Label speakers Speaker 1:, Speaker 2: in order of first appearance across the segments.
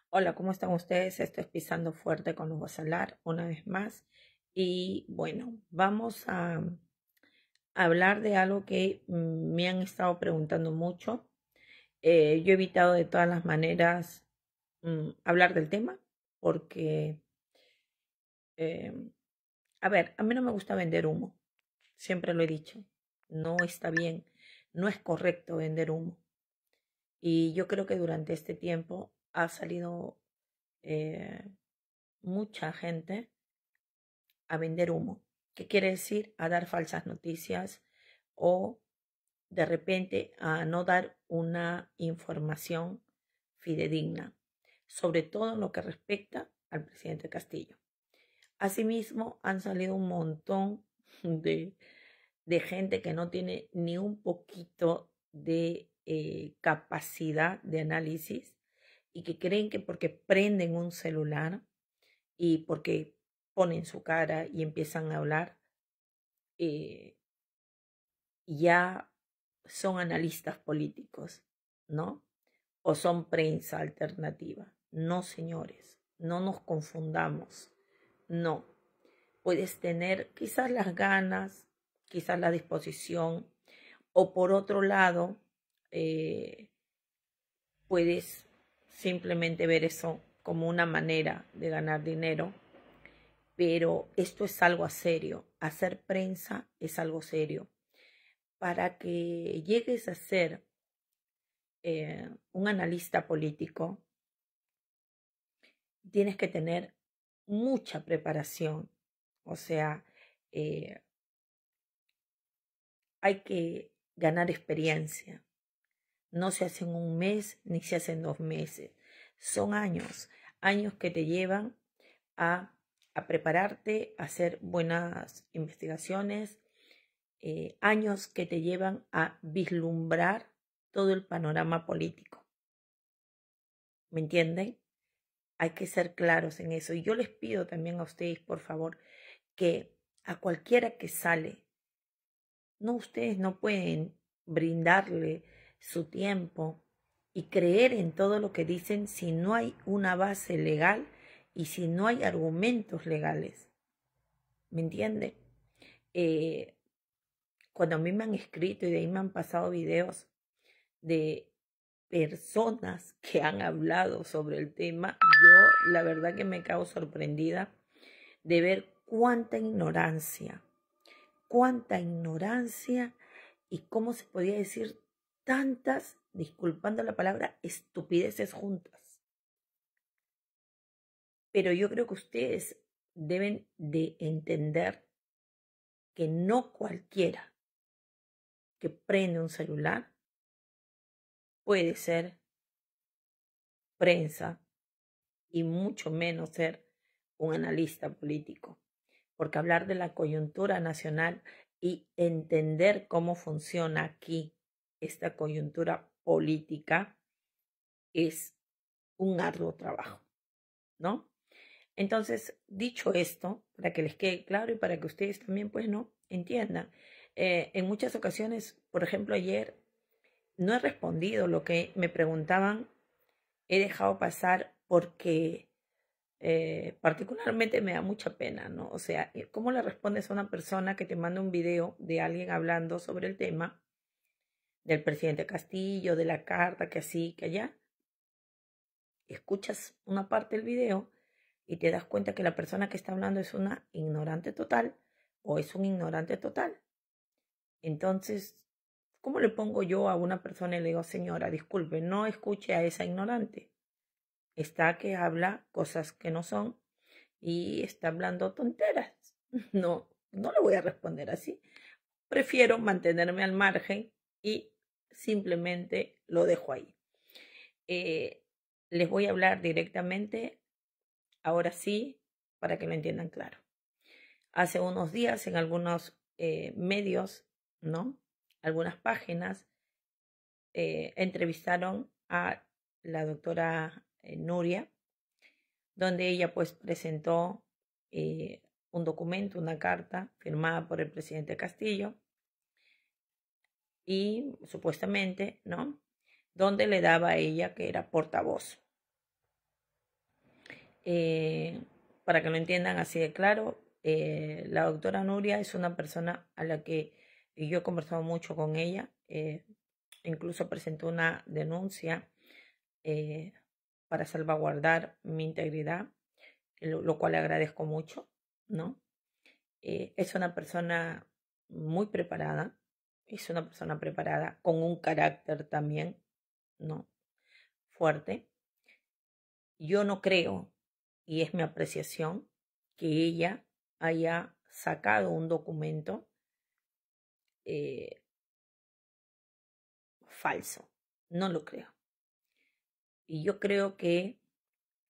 Speaker 1: Hola, ¿cómo están ustedes? Esto es Pisando Fuerte con Hugo Salar una vez más. Y bueno, vamos a hablar de algo que me han estado preguntando mucho. Yo he evitado de todas las maneras hablar del tema porque, eh, a ver, a mí no me gusta vender humo. Siempre lo he dicho. No está bien, no es correcto vender humo. Y yo creo que durante este tiempo ha salido eh, mucha gente a vender humo. ¿Qué quiere decir? A dar falsas noticias o de repente a no dar una información fidedigna, sobre todo en lo que respecta al presidente Castillo. Asimismo, han salido un montón de, de gente que no tiene ni un poquito de capacidad de análisis y que creen que porque prenden un celular y porque ponen su cara y empiezan a hablar, eh, ya son analistas políticos, ¿no? O son prensa alternativa. No, señores, no nos confundamos. No, puedes tener quizás las ganas, quizás la disposición, o por otro lado, eh, puedes simplemente ver eso como una manera de ganar dinero, pero esto es algo serio. Hacer prensa es algo serio. Para que llegues a ser un analista político, tienes que tener mucha preparación. O sea, eh, hay que ganar experiencia. No se hace en un mes ni se hace en 2 meses. Son años, años que te llevan a, a prepararte, a hacer buenas investigaciones, años que te llevan a vislumbrar todo el panorama político. ¿Me entienden? Hay que ser claros en eso. Y yo les pido también a ustedes, por favor, que a cualquiera que sale, no, ustedes no pueden brindarle su tiempo y creer en todo lo que dicen si no hay una base legal y si no hay argumentos legales. ¿Me entiende? Eh, Cuando a mí me han escrito y de ahí me han pasado videos de personas que han hablado sobre el tema, yo la verdad que me quedo sorprendida de ver cuánta ignorancia y cómo se podía decir tantas, disculpando la palabra, estupideces juntas. Pero yo creo que ustedes deben de entender que no cualquiera que prende un celular puede ser prensa y mucho menos ser un analista político. Porque hablar de la coyuntura nacional y entender cómo funciona aquí esta coyuntura política es un arduo trabajo, ¿no? Entonces, dicho esto, para que les quede claro y para que ustedes también, pues, no entiendan, en muchas ocasiones, por ejemplo, ayer no he respondido lo que me preguntaban, he dejado pasar porque particularmente me da mucha pena, ¿no? O sea, ¿cómo le respondes a una persona que te manda un video de alguien hablando sobre el tema del presidente Castillo, de la carta, que así, que allá? Escuchas una parte del video y te das cuenta que la persona que está hablando es una ignorante total o es un ignorante total. Entonces, ¿cómo le pongo yo a una persona y le digo, señora, disculpe, no escuche a esa ignorante? Está que habla cosas que no son y está hablando tonteras. No, no le voy a responder así. Prefiero mantenerme al margen y simplemente lo dejo ahí. Eh, Les voy a hablar directamente, ahora sí, para que lo entiendan claro. Hace unos días en algunos medios, ¿no? Algunas páginas entrevistaron a la doctora Nuria, donde ella pues presentó un documento, una carta firmada por el presidente Castillo y supuestamente, ¿no? Donde le daba a ella que era portavoz. Para que lo entiendan así de claro, la doctora Nuria es una persona a la que yo he conversado mucho con ella. Incluso presentó una denuncia eh, para salvaguardar mi integridad, lo cual le agradezco mucho, ¿no? Es una persona muy preparada, es una persona preparada con un carácter también, ¿no? Fuerte. Yo no creo, y es mi apreciación, que ella haya sacado un documento eh, falso. No lo creo. Y yo creo que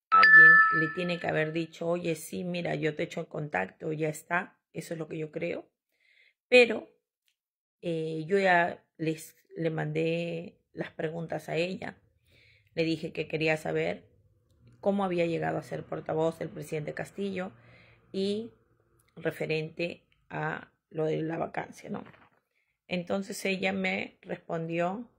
Speaker 1: alguien le tiene que haber dicho, oye, sí, mira, yo te echo en contacto, ya está. Eso es lo que yo creo. Pero yo ya le mandé las preguntas a ella. Le dije que quería saber cómo había llegado a ser portavoz del presidente Castillo y referente a lo de la vacancia, ¿no? Entonces ella me respondió,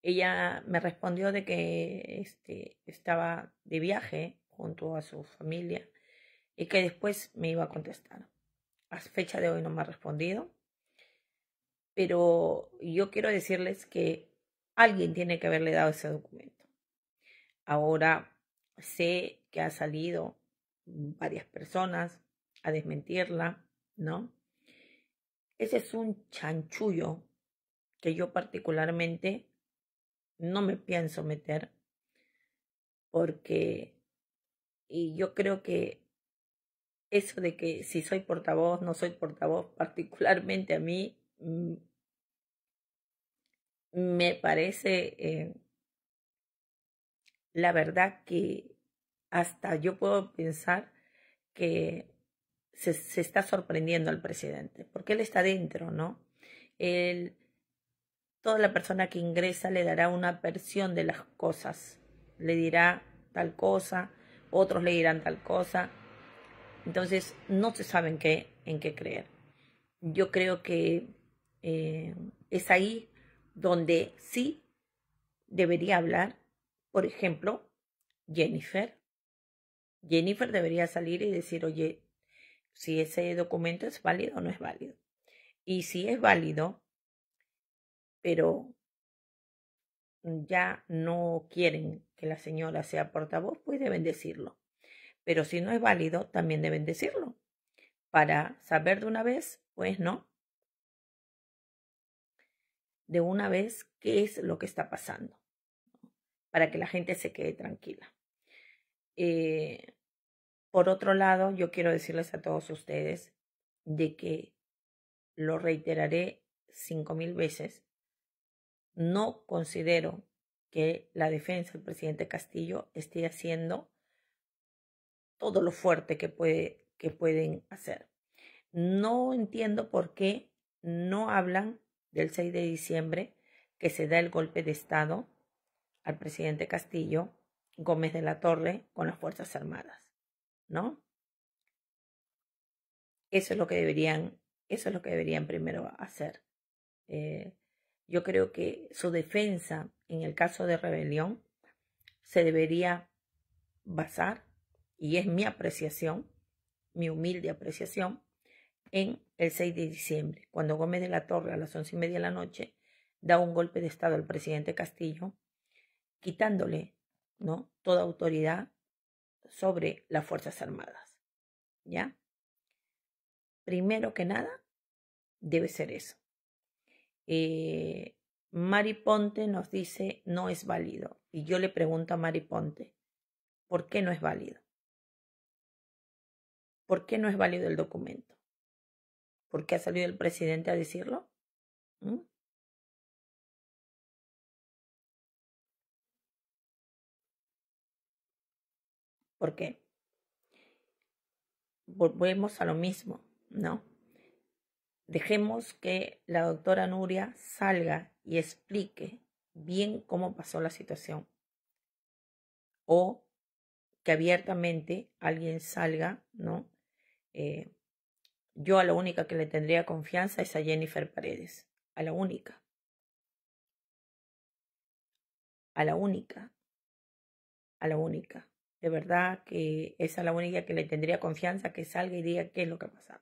Speaker 1: ella me respondió de que estaba de viaje junto a su familia y que después me iba a contestar. A fecha de hoy no me ha respondido, pero yo quiero decirles que alguien tiene que haberle dado ese documento. Ahora sé que ha salido varias personas a desmentirla, ¿no? Ese es un chanchullo que yo particularmente no me pienso meter porque y yo creo que eso de que si soy portavoz, no soy portavoz, particularmente a mí me parece la verdad que hasta yo puedo pensar que se está sorprendiendo al presidente, porque él está dentro, ¿no? Él, toda la persona que ingresa le dará una versión de las cosas, le dirá tal cosa, otros le dirán tal cosa, entonces no se sabe en qué creer. Yo creo que es ahí donde sí debería hablar, por ejemplo, Jennifer. Jennifer debería salir y decir, oye, si ese documento es válido o no es válido. Y si es válido, pero ya no quieren que la señora sea portavoz, pues deben decirlo. Pero si no es válido, también deben decirlo. Para saber de una vez, pues no, de una vez qué es lo que está pasando, para que la gente se quede tranquila. Por otro lado, yo quiero decirles a todos ustedes de que lo reiteraré 5000 veces. No considero que la defensa del presidente Castillo esté haciendo todo lo fuerte que pueden hacer. No entiendo por qué no hablan del 6 de diciembre que se da el golpe de Estado al presidente Castillo, Gómez de la Torre, con las Fuerzas Armadas, ¿no? Eso es lo que deberían primero hacer. Yo creo que su defensa en el caso de rebelión se debería basar, y es mi apreciación, mi humilde apreciación, en el 6 de diciembre, cuando Gómez de la Torre a las 11:30 de la noche da un golpe de Estado al presidente Castillo, quitándole, ¿no?, toda autoridad sobre las Fuerzas Armadas. ¿Ya? Primero que nada, debe ser eso. Mari Ponte nos dice no es válido. Y yo le pregunto a Mari Ponte, ¿por qué no es válido? ¿Por qué no es válido el documento? ¿Por qué ha salido el presidente a decirlo? ¿Mm? ¿Por qué? Volvemos a lo mismo, ¿no? Dejemos que la doctora Nuria salga y explique bien cómo pasó la situación. O que abiertamente alguien salga, ¿no? Yo a la única que le tendría confianza es a Jennifer Paredes, a la única. a la única, de verdad que es a la única que le tendría confianza que salga y diga qué es lo que ha pasado.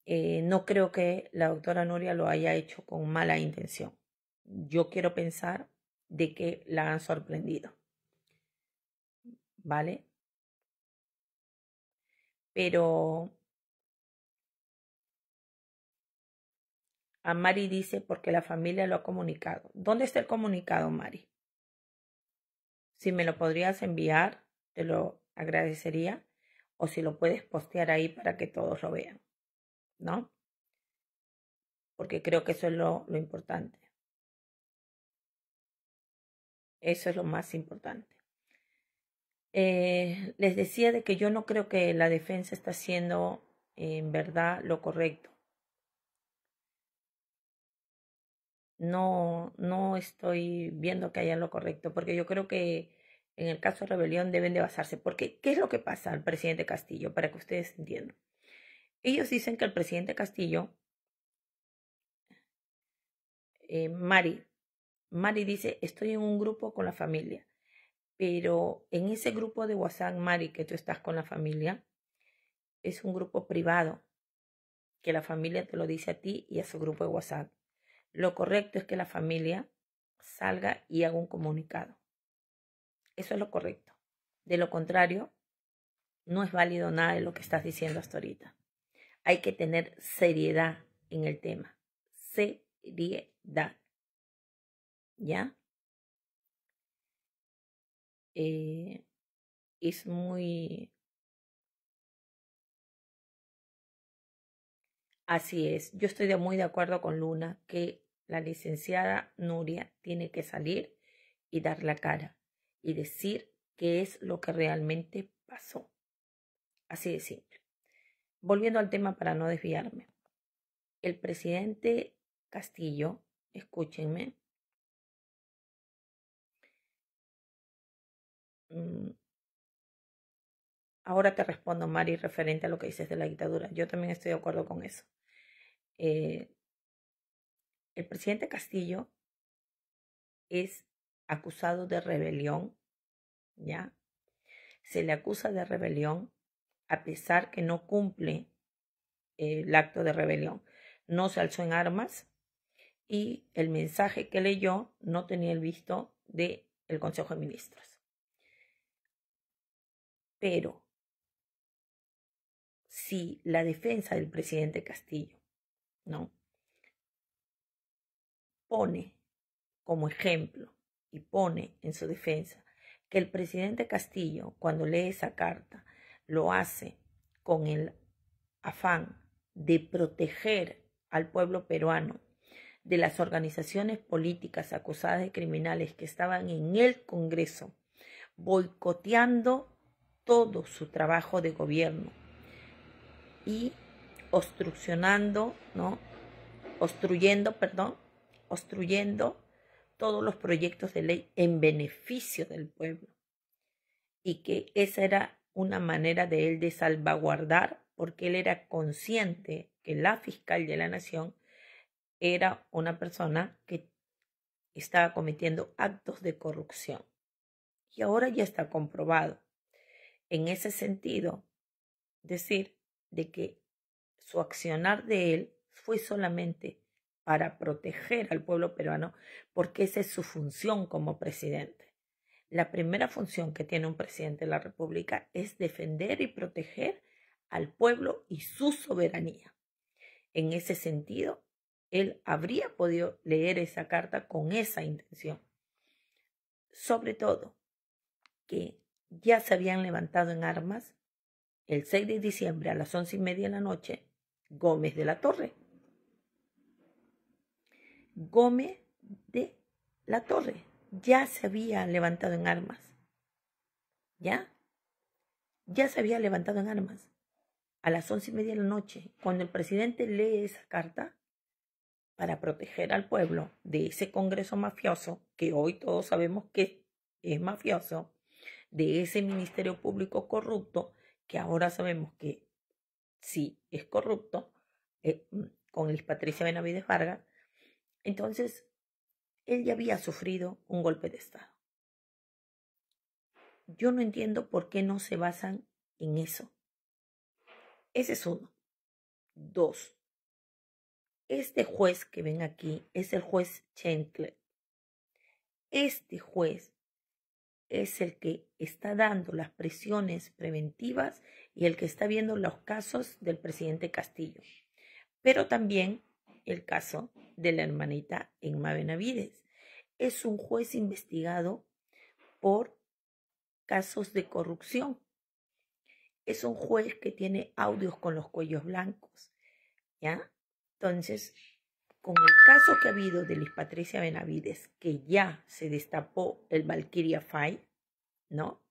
Speaker 1: No creo que la doctora Nuria lo haya hecho con mala intención. Yo quiero pensar de que la han sorprendido, ¿vale? Pero a Mari dice porque la familia lo ha comunicado. ¿Dónde está el comunicado, Mari? Si me lo podrías enviar, te lo agradecería. O si lo puedes postear ahí para que todos lo vean, ¿no? Porque creo que eso es lo importante. Eso es lo más importante. Les decía de que yo no creo que la defensa está haciendo en verdad lo correcto. No estoy viendo que haya lo correcto, porque yo creo que en el caso de rebelión deben de basarse. Porque, ¿qué es lo que pasa al presidente Castillo? Para que ustedes entiendan. Ellos dicen que el presidente Castillo, Mari dice, estoy en un grupo con la familia, pero en ese grupo de WhatsApp, Mari, que tú estás con la familia, es un grupo privado, que la familia te lo dice a ti y a su grupo de WhatsApp. Lo correcto es que la familia salga y haga un comunicado. Eso es lo correcto. De lo contrario, no es válido nada de lo que estás diciendo hasta ahorita. Hay que tener seriedad en el tema. Seriedad. ¿Ya? Es muy... Así es. Yo estoy muy de acuerdo con Luna que la licenciada Nuria tiene que salir y dar la cara y decir qué es lo que realmente pasó. Así de simple. Volviendo al tema para no desviarme. El presidente Castillo, escúchenme, ahora te respondo, Mari, referente a lo que dices de la dictadura. Yo también estoy de acuerdo con eso. El presidente Castillo es acusado de rebelión, ¿ya? Se le acusa de rebelión a pesar que no cumple el acto de rebelión. No se alzó en armas y el mensaje que leyó no tenía el visto del Consejo de Ministros. Pero si la defensa del presidente Castillo, ¿no?, pone como ejemplo y pone en su defensa que el presidente Castillo, cuando lee esa carta, lo hace con el afán de proteger al pueblo peruano de las organizaciones políticas acusadas de criminales que estaban en el Congreso, boicoteando todo su trabajo de gobierno y obstruyendo todos los proyectos de ley en beneficio del pueblo, y que esa era una manera de él de salvaguardar, porque él era consciente que la fiscal de la nación era una persona que estaba cometiendo actos de corrupción. Y ahora ya está comprobado. En ese sentido, decir de que su accionar de él fue solamente para proteger al pueblo peruano, porque esa es su función como presidente. La primera función que tiene un presidente de la República es defender y proteger al pueblo y su soberanía. En ese sentido, él habría podido leer esa carta con esa intención. Sobre todo, que ya se habían levantado en armas el 6 de diciembre a las 11:30 de la noche, Gómez de la Torre. Gómez de la Torre ya se había levantado en armas. ¿Ya? Ya se había levantado en armas. A las 11:30 de la noche, cuando el presidente lee esa carta para proteger al pueblo de ese Congreso mafioso, que hoy todos sabemos que es mafioso, de ese Ministerio Público corrupto, que ahora sabemos que sí es corrupto, con Liz Patricia Benavides Vargas. Entonces, Él ya había sufrido un golpe de Estado. Yo no entiendo por qué no se basan en eso. Ese es uno. Dos, este juez que ven aquí es el juez Chandler. Este juez es el que está dando las prisiones preventivas y el que está viendo los casos del presidente Castillo. Pero también el caso de la hermanita Emma Benavides. Es un juez investigado por casos de corrupción. Es un juez que tiene audios con los cuellos blancos, ¿ya? Entonces, con el caso que ha habido de Liz Patricia Benavides, que ya se destapó el Valkyria Fight, ¿no?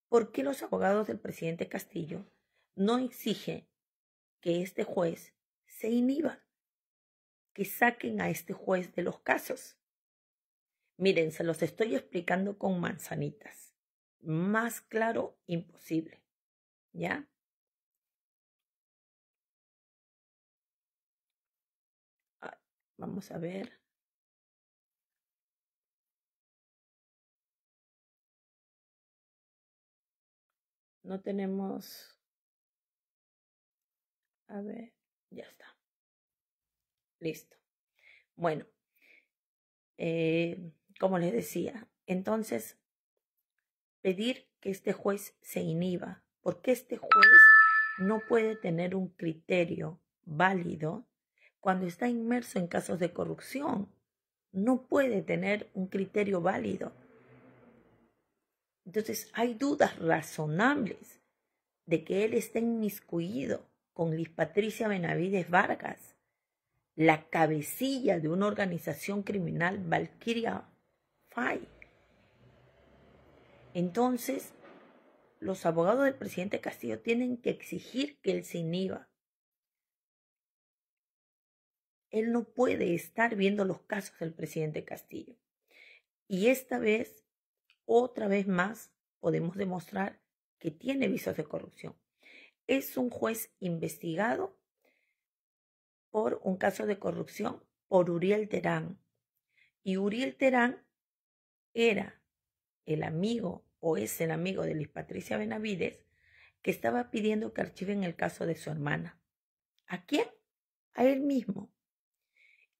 Speaker 1: ¿Por qué los abogados del presidente Castillo no exigen que este juez se inhiba, que saquen a este juez de los casos? Miren, se los estoy explicando con manzanitas. Más claro, imposible. ¿Ya? Vamos a ver. No tenemos... A ver, ya está. Listo. Bueno, como les decía, entonces pedir que este juez se inhiba, porque este juez no puede tener un criterio válido cuando está inmerso en casos de corrupción. No puede tener un criterio válido. Entonces hay dudas razonables de que él esté inmiscuido con Liz Patricia Benavides Vargas, la cabecilla de una organización criminal, Valkyria Fight. Entonces, los abogados del presidente Castillo tienen que exigir que él se inhiba. Él no puede estar viendo los casos del presidente Castillo. Y esta vez, otra vez más, podemos demostrar que tiene visos de corrupción. Es un juez investigado por un caso de corrupción por Uriel Terán. Y Uriel Terán era el amigo o es el amigo de Liz Patricia Benavides que estaba pidiendo que archiven el caso de su hermana. ¿A quién? A él mismo.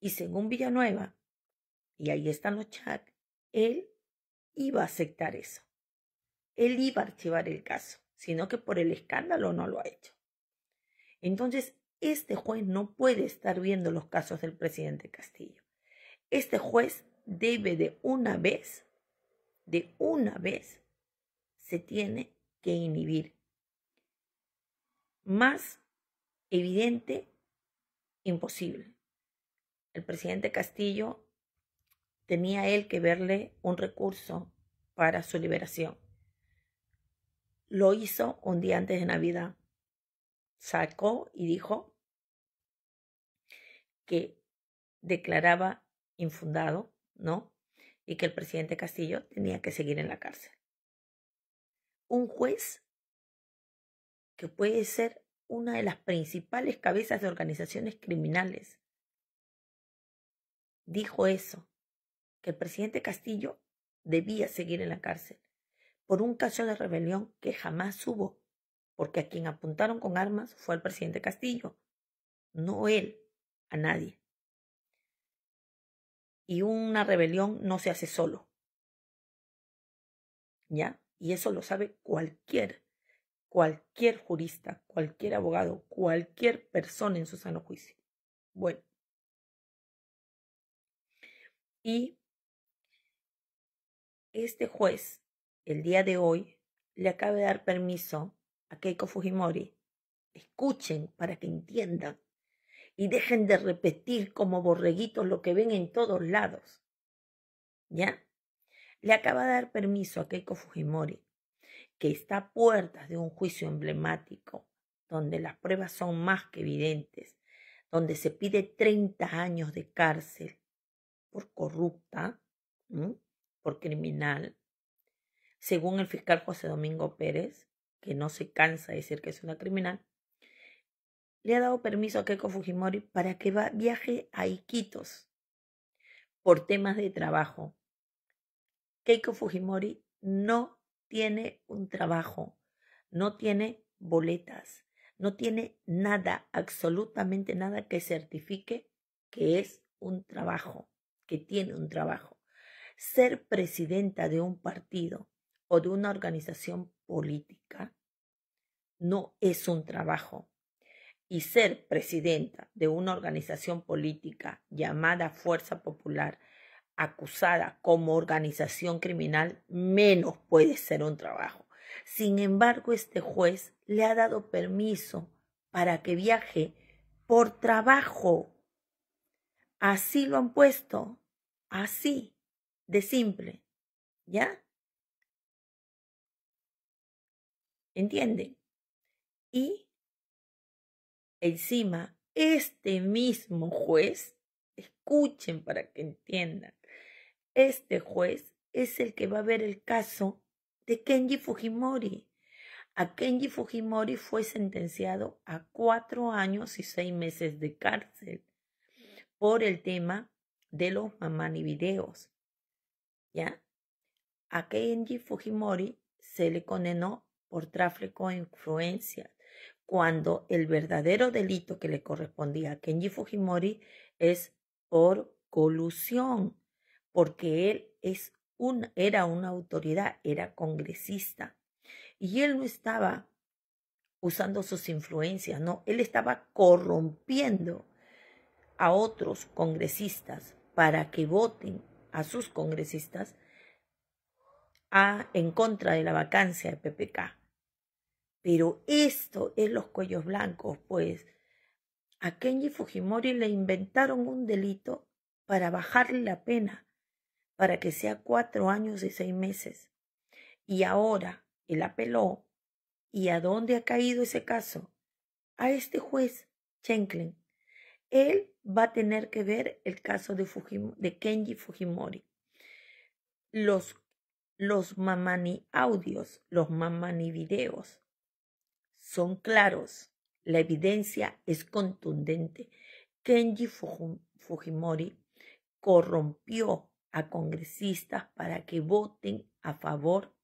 Speaker 1: Y según Villanueva, y ahí están los chats, él iba a aceptar eso. Él iba a archivar el caso, sino que por el escándalo no lo ha hecho. Entonces, este juez no puede estar viendo los casos del presidente Castillo. Este juez debe de una vez, se tiene que inhibir. Más evidente, imposible. El presidente Castillo tenía él que verle un recurso para su liberación. Lo hizo un día antes de Navidad. Sacó y dijo que declaraba infundado, ¿no? Y que el presidente Castillo tenía que seguir en la cárcel. Un juez que puede ser una de las principales cabezas de organizaciones criminales dijo eso, que el presidente Castillo debía seguir en la cárcel por un caso de rebelión que jamás hubo, porque a quien apuntaron con armas fue al presidente Castillo, no él, a nadie. Y una rebelión no se hace solo, ¿ya? Y eso lo sabe cualquier jurista, cualquier abogado, cualquier persona en su sano juicio. Bueno. Y este juez, el día de hoy, le acaba de dar permiso a Keiko Fujimori. Escuchen para que entiendan y dejen de repetir como borreguitos lo que ven en todos lados. ¿Ya? Le acaba de dar permiso a Keiko Fujimori, que está a puertas de un juicio emblemático, donde las pruebas son más que evidentes, donde se pide 30 años de cárcel por corrupta, por criminal, según el fiscal José Domingo Pérez, que no se cansa de decir que es una criminal, le ha dado permiso a Keiko Fujimori para que viaje a Iquitos, por temas de trabajo. Keiko Fujimori no tiene un trabajo, no tiene boletas, no tiene nada, absolutamente nada que certifique que es un trabajo, que tiene un trabajo. Ser presidenta de un partido o de una organización política no es un trabajo. Y ser presidenta de una organización política llamada Fuerza Popular, acusada como organización criminal, menos puede ser un trabajo. Sin embargo, este juez le ha dado permiso para que viaje por trabajo. Así lo han puesto, así de simple, ¿ya? ¿Entienden? Y encima, este mismo juez, escuchen para que entiendan, este juez es el que va a ver el caso de Kenji Fujimori. A Kenji Fujimori fue sentenciado a 4 años y 6 meses de cárcel por el tema de los mamani videos. ¿Ya? A Kenji Fujimori se le condenó por tráfico de influencias, cuando el verdadero delito que le correspondía a Kenji Fujimori es por colusión, porque él era una autoridad, era congresista, y él no estaba usando sus influencias, no, él estaba corrompiendo a otros congresistas para que voten a sus congresistas en contra de la vacancia de PPK. Pero esto es los cuellos blancos, pues a Kenji Fujimori le inventaron un delito para bajarle la pena, para que sea 4 años y 6 meses. Y ahora él apeló. ¿Y a dónde ha caído ese caso? A este juez, Chenklen. Él va a tener que ver el caso de Kenji Fujimori. Los mamani audios, los mamani videos son claros. La evidencia es contundente. Kenji Fujimori corrompió a congresistas para que voten a favor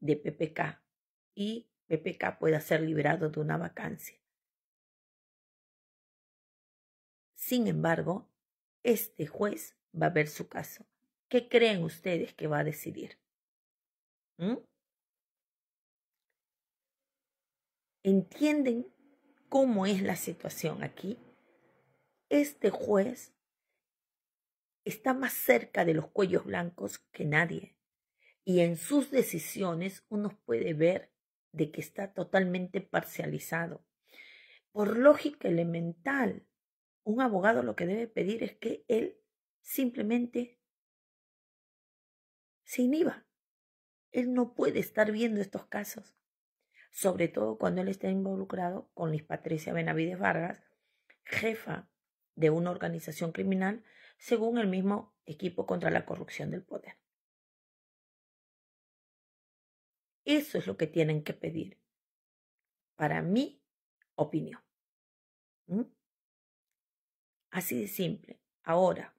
Speaker 1: de PPK y PPK pueda ser liberado de una vacancia. Sin embargo, este juez va a ver su caso. ¿Qué creen ustedes que va a decidir? ¿Entienden cómo es la situación aquí? Este juez está más cerca de los cuellos blancos que nadie. Y en sus decisiones uno puede ver de que está totalmente parcializado. Por lógica elemental, un abogado lo que debe pedir es que él simplemente se inhiba. Él no puede estar viendo estos casos, sobre todo cuando él está involucrado con Liz Patricia Benavides Vargas, jefa de una organización criminal, según el mismo equipo contra la corrupción del poder. Eso es lo que tienen que pedir, para mi opinión. Así de simple. Ahora,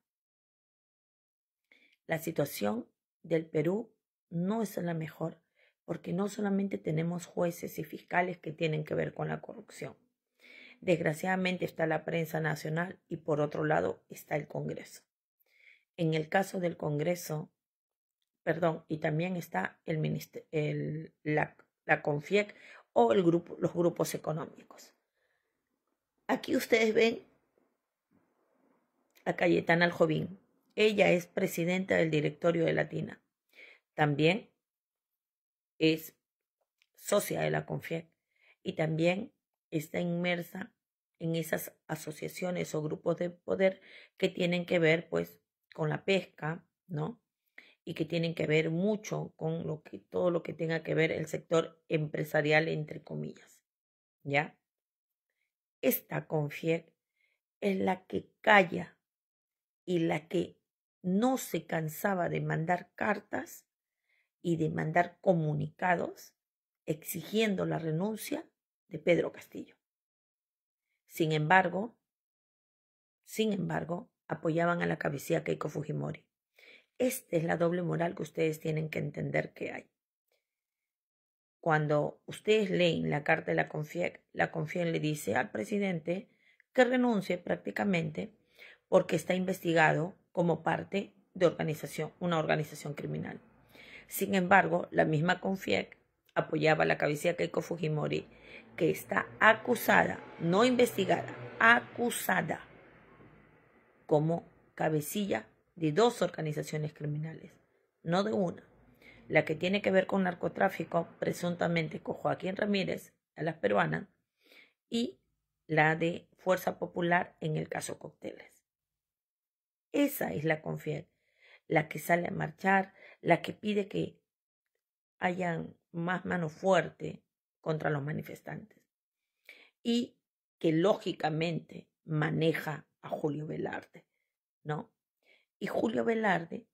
Speaker 1: la situación del Perú no es la mejor, porque no solamente tenemos jueces y fiscales que tienen que ver con la corrupción. Desgraciadamente está la prensa nacional y por otro lado está el Congreso. En el caso del Congreso, y también está la CONFIEC o los grupos económicos. Aquí ustedes ven a Cayetana Aljovín. Ella es presidenta del directorio de Latina. También es socia de la CONFIEC y también está inmersa en esas asociaciones o grupos de poder que tienen que ver pues con la pesca, ¿no? Y que tienen que ver mucho con todo lo que tenga que ver el sector empresarial, entre comillas, ¿ya? Esta CONFIEC es la que calla y la que no se cansaba de mandar cartas y de mandar comunicados exigiendo la renuncia de Pedro Castillo. Sin embargo, apoyaban a la cabecilla Keiko Fujimori. Esta es la doble moral que ustedes tienen que entender que hay. Cuando ustedes leen la carta de la CONFIEC le dice al presidente que renuncie prácticamente porque está investigado como parte de una organización criminal. Sin embargo, la misma CONFIEC apoyaba a la cabecilla Keiko Fujimori, que está acusada, no investigada, acusada como cabecilla de 2 organizaciones criminales, no de una. La que tiene que ver con narcotráfico, presuntamente con Joaquín Ramírez, a las peruanas, y la de Fuerza Popular en el caso Cócteles. Esa es la CONFIEC, la que sale a marchar, la que pide que hayan más mano fuerte contra los manifestantes y que lógicamente maneja a Julio Velarde, ¿no? Y Julio Velarde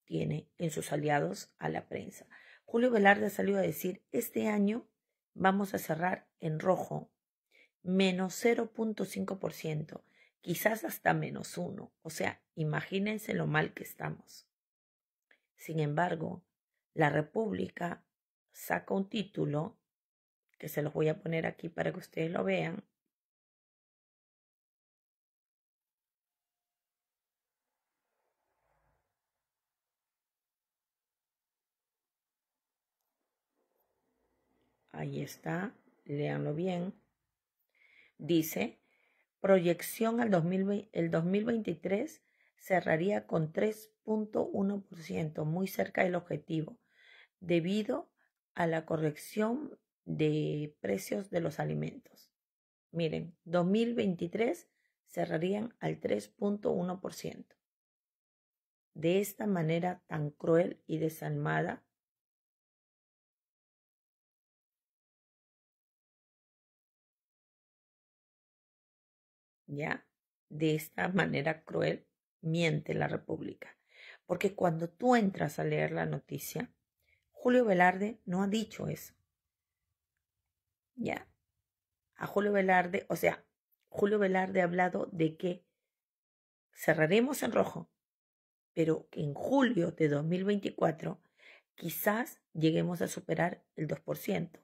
Speaker 1: tiene en sus aliados a la prensa. Julio Velarde salió a decir, este año vamos a cerrar en rojo, menos 0.5%, quizás hasta menos 1%. O sea, imagínense lo mal que estamos. Sin embargo, la República saca un título, que se los voy a poner aquí para que ustedes lo vean. Ahí está, léanlo bien. Dice, proyección al 2023 cerraría con 3.1%, muy cerca del objetivo, debido a la corrección de precios de los alimentos. Miren, 2023 cerrarían al 3.1%. De esta manera tan cruel y desalmada, ¿ya? De esta manera cruel miente la República. Porque cuando tú entras a leer la noticia, Julio Velarde no ha dicho eso. ¿Ya? A Julio Velarde, o sea, Julio Velarde ha hablado de que cerraremos en rojo, pero que en julio de 2024 quizás lleguemos a superar el 2%.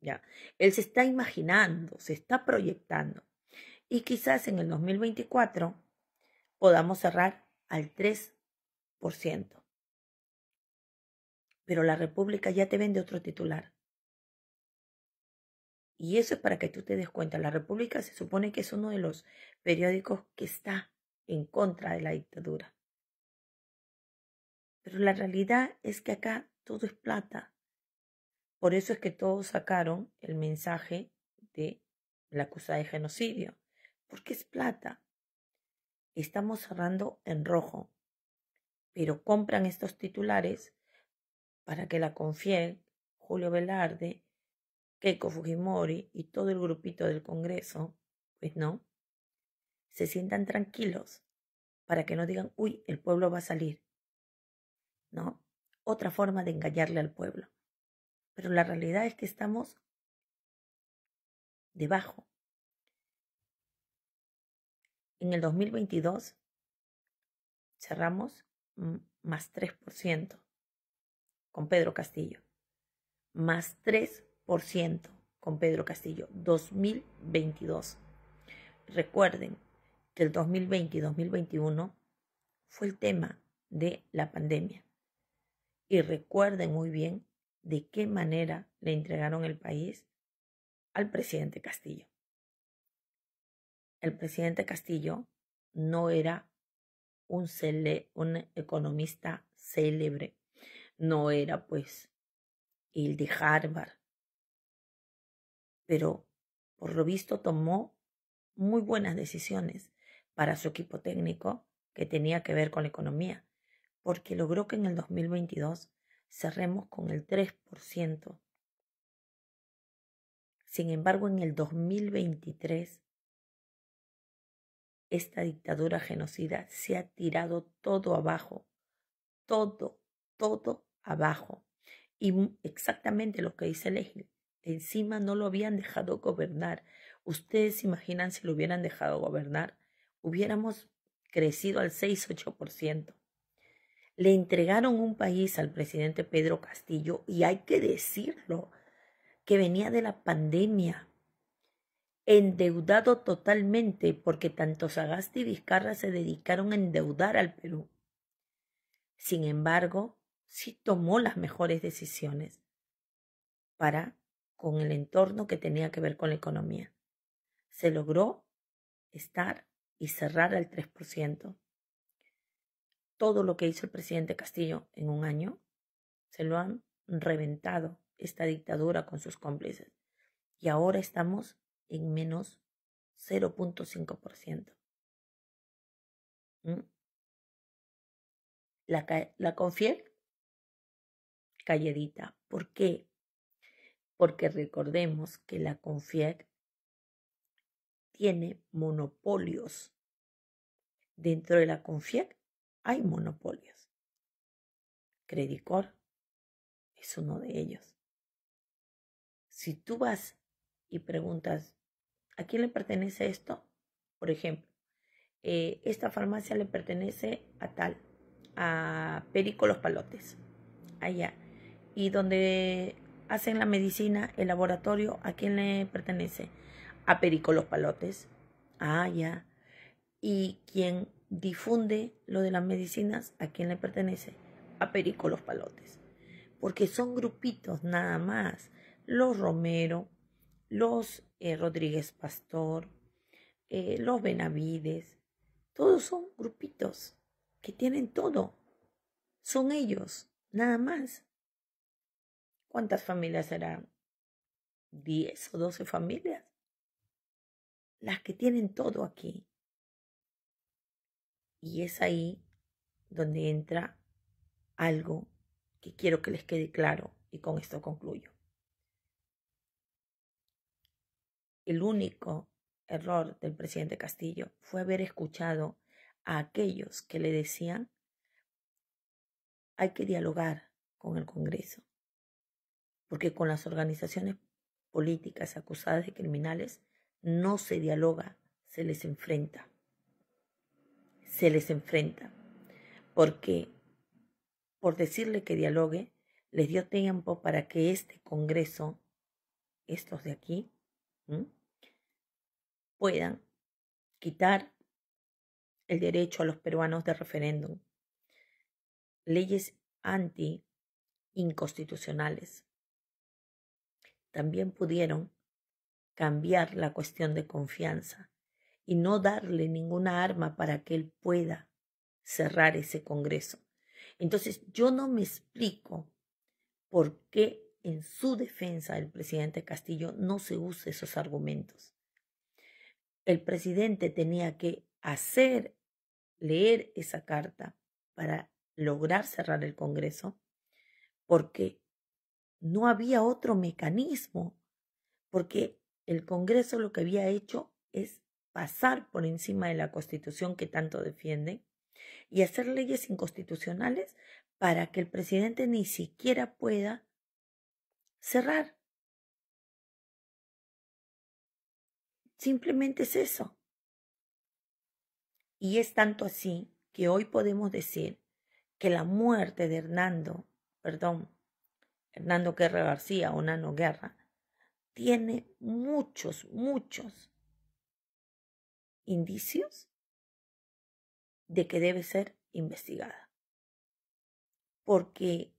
Speaker 1: ¿Ya? Él se está imaginando, se está proyectando. Y quizás en el 2024 podamos cerrar al 3%. Pero la República ya te vende otro titular. Y eso es para que tú te des cuenta. La República se supone que es uno de los periódicos que está en contra de la dictadura. Pero la realidad es que acá todo es plata. Por eso es que todos sacaron el mensaje de la acusada de genocidio. Porque es plata. Estamos cerrando en rojo. Pero compran estos titulares para que la CONFIEC, Julio Velarde, Keiko Fujimori y todo el grupito del Congreso, pues no, se sientan tranquilos para que no digan, uy, el pueblo va a salir, ¿no? Otra forma de engañarle al pueblo. Pero la realidad es que estamos debajo. En el 2022 cerramos más 3% con Pedro Castillo. Más 3% con Pedro Castillo. 2022. Recuerden que el 2020 y 2021 fue el tema de la pandemia. Y recuerden muy bien de qué manera le entregaron el país al presidente Castillo. El presidente Castillo no era un economista célebre, no era pues el de Harvard, pero por lo visto tomó muy buenas decisiones para su equipo técnico que tenía que ver con la economía, porque logró que en el 2022 cerremos con el 3%. Sin embargo, en el 2023, esta dictadura genocida se ha tirado todo abajo, todo abajo. Y exactamente lo que dice Leslie, encima no lo habían dejado gobernar. Ustedes se imaginan si lo hubieran dejado gobernar, hubiéramos crecido al 6-8%. Le entregaron un país al presidente Pedro Castillo y hay que decirlo, que venía de la pandemia, endeudado totalmente porque tanto Sagasti y Vizcarra se dedicaron a endeudar al Perú. Sin embargo, sí tomó las mejores decisiones con el entorno que tenía que ver con la economía. Se logró estar y cerrar al 3%. Todo lo que hizo el presidente Castillo en un año se lo han reventado esta dictadura con sus cómplices. Y ahora estamos en menos 0.5%. La Confiec, calladita. ¿Por qué? Porque recordemos que la Confiec tiene monopolios. Dentro de la Confiec hay monopolios. Credicor es uno de ellos. Si tú vas y preguntas, ¿a quién le pertenece esto? Por ejemplo, esta farmacia le pertenece a tal, a Perico Los Palotes, allá. Y donde hacen la medicina, el laboratorio, ¿a quién le pertenece? A Perico Los Palotes. Ah, ya. Y quien difunde lo de las medicinas, ¿a quién le pertenece? A Perico Los Palotes. Porque son grupitos nada más. Los Romero, los Rodríguez Pastor, los Benavides, todos son grupitos que tienen todo. Son ellos, nada más. ¿Cuántas familias serán? 10 o 12 familias. Las que tienen todo aquí. Y es ahí donde entra algo que quiero que les quede claro y con esto concluyo. El único error del presidente Castillo fue haber escuchado a aquellos que le decían hay que dialogar con el Congreso, porque con las organizaciones políticas acusadas de criminales no se dialoga, se les enfrenta. Se les enfrenta, porque por decirle que dialogue, les dio tiempo para que este Congreso, estos de aquí, puedan quitar el derecho a los peruanos de referéndum, leyes anti-inconstitucionales. También pudieron cambiar la cuestión de confianza y no darle ninguna arma para que él pueda cerrar ese Congreso. Entonces, yo no me explico por qué en su defensa del presidente Castillo no se usa esos argumentos. El presidente tenía que leer esa carta para lograr cerrar el Congreso, porque no había otro mecanismo, porque el Congreso lo que había hecho es pasar por encima de la Constitución que tanto defienden y hacer leyes inconstitucionales para que el presidente ni siquiera pueda cerrar. Simplemente es eso. Y es tanto así que hoy podemos decir que la muerte de Hernando Guerra García o Nano Guerra, tiene muchos indicios de que debe ser investigada. Porque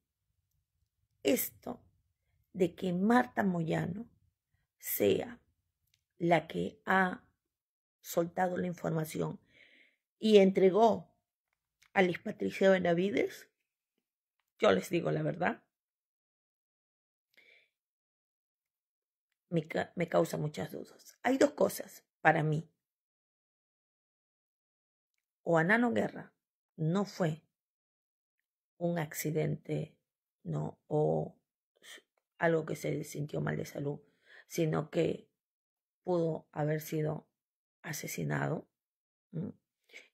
Speaker 1: esto de que Marta Moyano sea la que ha soltado la información y entregó a Liz Patricia Benavides, yo les digo la verdad, me causa muchas dudas. Hay dos cosas para mí. O a Nano Guerra no fue un accidente, no, o algo que se sintió mal de salud, sino que pudo haber sido asesinado.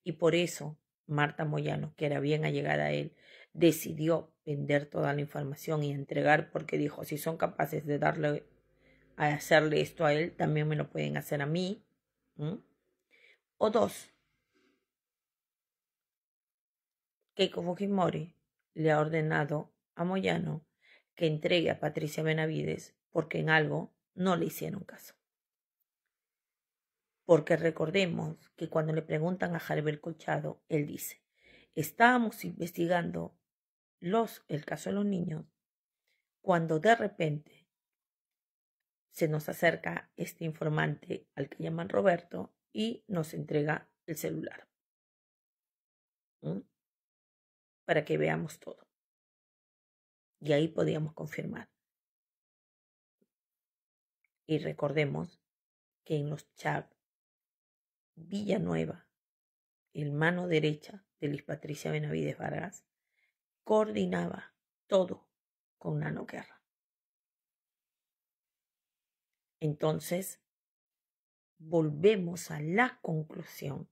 Speaker 1: Y por eso Marta Moyano, que era bien allegada a él, decidió vender toda la información y entregar, porque dijo, si son capaces de hacerle esto a él, también me lo pueden hacer a mí. O dos, Keiko Fujimori le ha ordenado a Moyano que entregue a Patricia Benavides porque en algo no le hicieron caso. Porque recordemos que cuando le preguntan a Jarbel Colchado, él dice, estábamos investigando el caso de los niños cuando de repente se nos acerca este informante al que llaman Roberto y nos entrega el celular. Para que veamos todo. Y ahí podíamos confirmar. Y recordemos que en los chats Villanueva, el mano derecha de Liz Patricia Benavides Vargas, coordinaba todo con Nano Guerra. Entonces, volvemos a la conclusión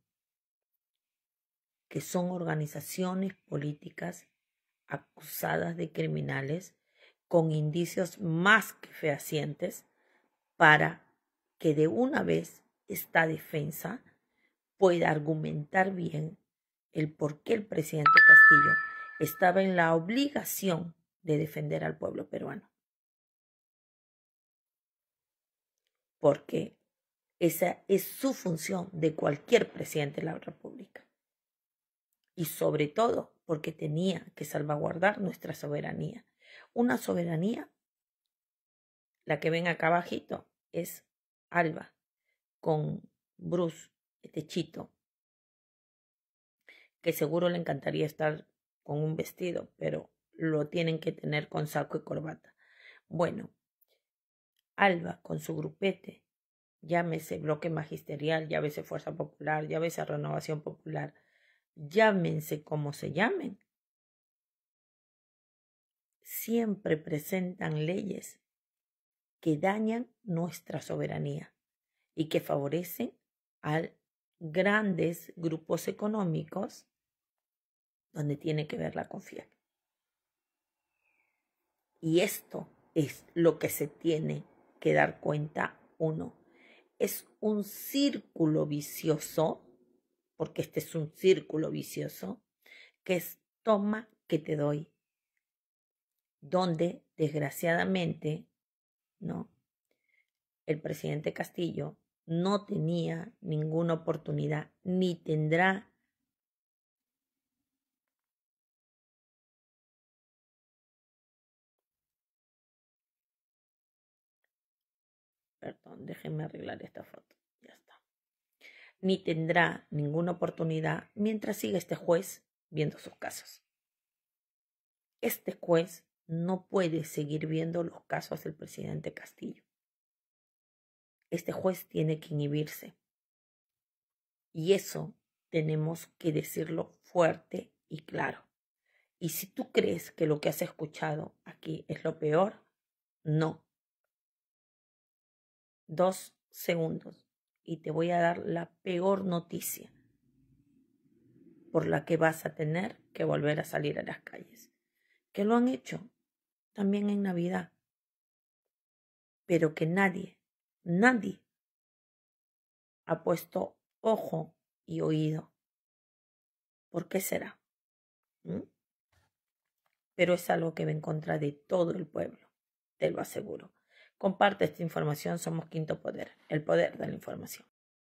Speaker 1: que son organizaciones políticas acusadas de criminales con indicios más que fehacientes para que de una vez esta defensa pueda argumentar bien el por qué el presidente Castillo estaba en la obligación de defender al pueblo peruano. Porque esa es su función de cualquier presidente de la República. Y sobre todo porque tenía que salvaguardar nuestra soberanía. Una soberanía, la que ven acá abajito, es Alba con Bruce, Techito, que seguro le encantaría estar con un vestido, pero lo tienen que tener con saco y corbata. Bueno, Alba con su grupete, llámese Bloque Magisterial, llámese Fuerza Popular, llámese Renovación Popular, llámense como se llamen, siempre presentan leyes que dañan nuestra soberanía y que favorecen a grandes grupos económicos donde tiene que ver la confianza. Y esto es lo que se tiene que dar cuenta uno. Es un círculo vicioso, porque este es un círculo vicioso, que es toma que te doy, donde desgraciadamente, ¿no?, el presidente Castillo no tenía ninguna oportunidad, ni tendrá perdón, déjenme arreglar esta foto, ya está, ni tendrá ninguna oportunidad mientras siga este juez viendo sus casos. Este juez no puede seguir viendo los casos del presidente Castillo. Este juez tiene que inhibirse. Y eso tenemos que decirlo fuerte y claro. Y si tú crees que lo que has escuchado aquí es lo peor, no. 2 segundos y te voy a dar la peor noticia por la que vas a tener que volver a salir a las calles. Que lo han hecho también en Navidad, pero que nadie ha puesto ojo y oído. ¿Por qué será? Pero es algo que va en contra de todo el pueblo, te lo aseguro. Comparte esta información, somos Quinto Poder, el poder de la información.